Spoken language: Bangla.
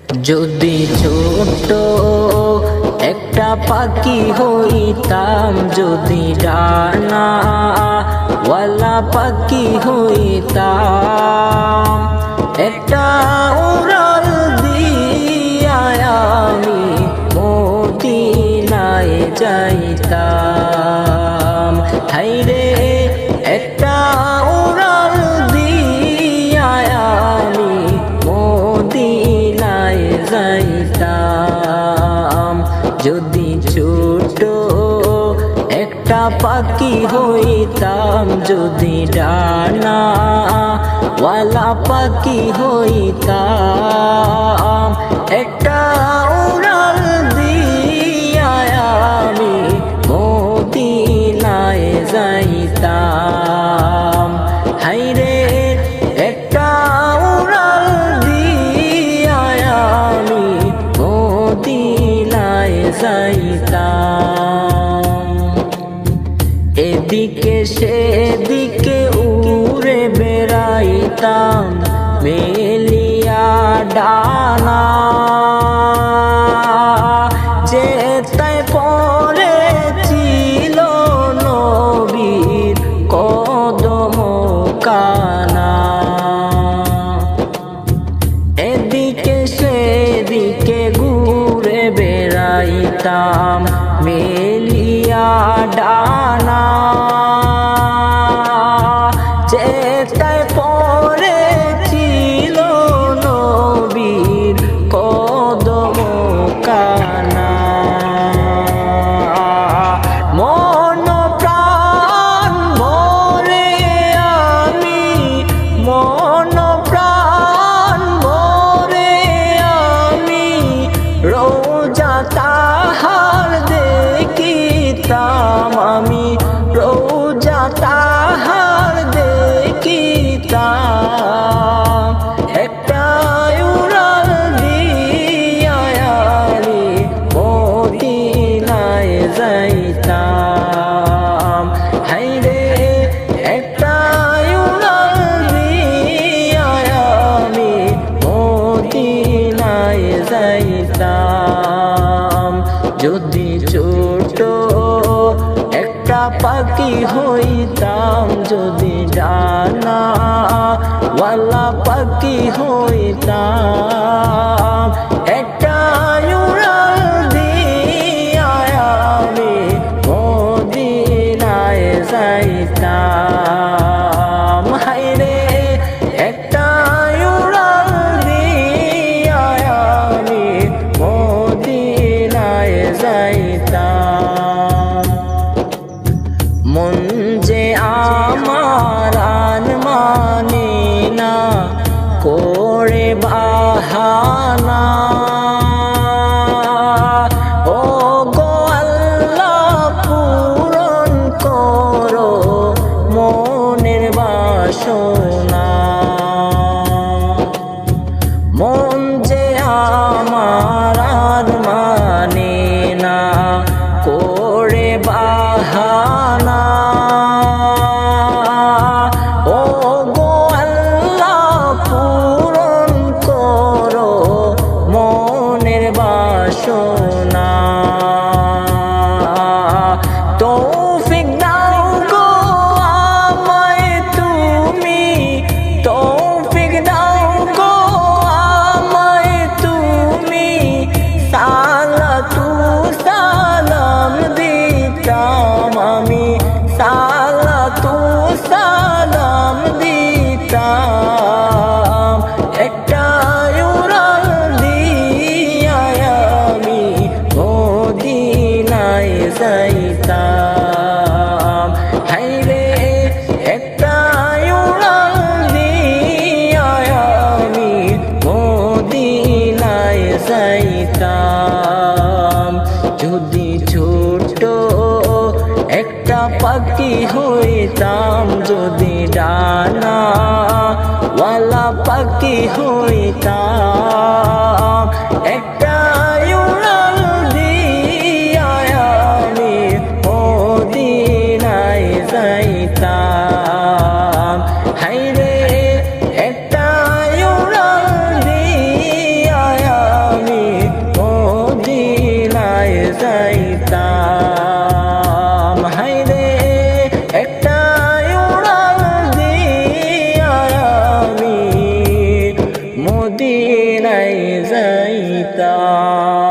যদি ছোট একটা পাখি হইতাম, যদি ডানা ওয়ালা পাখি হইতাম, একটা উড়াল দিয়া আমি মদিনায় যাইতাম। হায়রে একটা উড়াল দিয়া আমি মদিনায় যাইতাম। যদি ছোট একটা পাখি হইতাম, যদি ডানা ওয়ালা পাখি হইতাম, একটা উড়াল দিয়া আমি মদিনায় যাইতাম। হায়রে একটা উড়াল দিয়া আমি মদিনায় যাইতাম। এদিকে সেদিকে উড়ে বেড়াইতাম মেলিয়া ডানা, যেতায় পড়েছিল নবীর কদম কানা। এদিকে সেদিকে ঘুরে বেড়াইতাম মেলিয়া ডানা, যেতায় পড়েছিল নবীর কদম কানা। মন প্রাণ ভরে আমি, মন প্রাণ ভরে আমি রোজা তাহার দেখিতাম, আমি রোজা তাহার দেখিতাম। একটা উড়াল দিয়া আমি মদিনায় যাইতাম। হায়রে একটা উড়াল দিয়া আমি মদিনায় যাইতাম। যদি ছোট একটা পাখি হইতাম, যদি ডানা ওয়ালা পাখি হইতাম, একটা উড়াল দিয়া আমি মদিনায় যাইতাম। হায়রে একটা উড়াল দিয়া আমি মদিনায় যাইতাম। মন যে আমার আন মানে না করে বাহানা, ও গো আল্লাহ পূরণ করো মনের বাসনা। মন যে আমার আর মানে না করে বাহানা, ও গো আল্লাহ পূরণ করো মনের বাসনা। তৌফিক দাও গো আমায় তুমি, তৌফিক দাও গো আমায় তুমি, সালাতু সালাম দিতাম আমি, সালাতু সালাম দিতাম। একটা উড়াল দিয়া আমি মদিনায় যাইতাম। হায়রে একটা উড়াল দিয়া আমি মদিনায় যাইতাম। যদি ছোট একটা পাখি হইতাম, যদি ডানা ওয়ালা পাখি হইতাম, একটা উড়াল দিয়া আমি মদিনায় যাইতাম। হায়রে একটা উড়াল দিয়া মদিনায় যাইতাম।